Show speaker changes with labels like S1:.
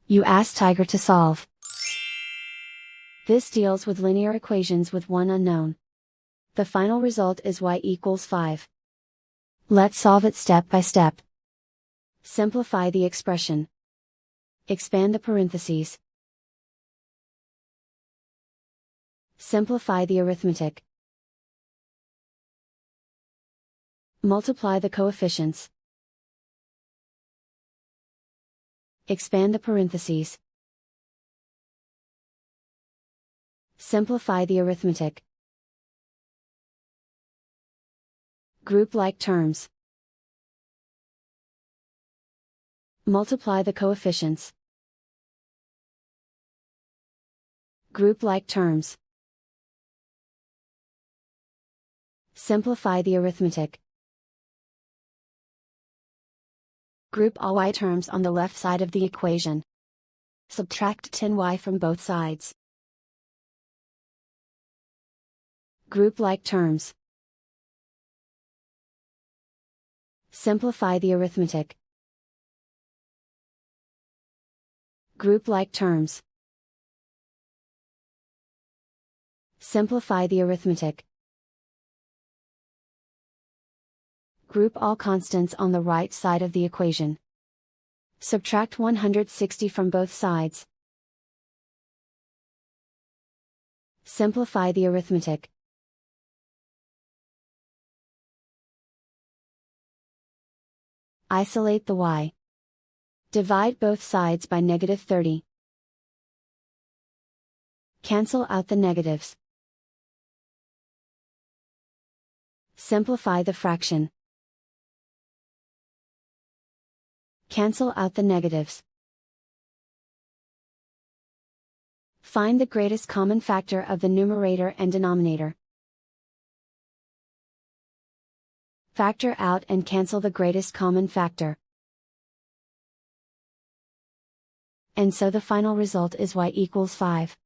S1: You ask Tiger to solve. This deals with linear equations with one unknown. The final result is y equals 5. Let's solve it step by step. Simplify the expression. Expand the parentheses. Simplify the arithmetic. Multiply the coefficients. Expand the parentheses. Simplify the arithmetic. Group like terms. Multiply the coefficients. Group like terms. Simplify the arithmetic. Group all y terms on the left side of the equation. Subtract 10y from both sides. Group like terms. Simplify the arithmetic. Group like terms. Simplify the arithmetic. Group all constants on the right side of the equation. Subtract 160 from both sides. Simplify the arithmetic. Isolate the y. Divide both sides by -30. Cancel out the negatives. Simplify the fraction. Cancel out the negatives. Find the greatest common factor of the numerator and denominator. Factor out and cancel the greatest common factor. And so the final result is y equals 5.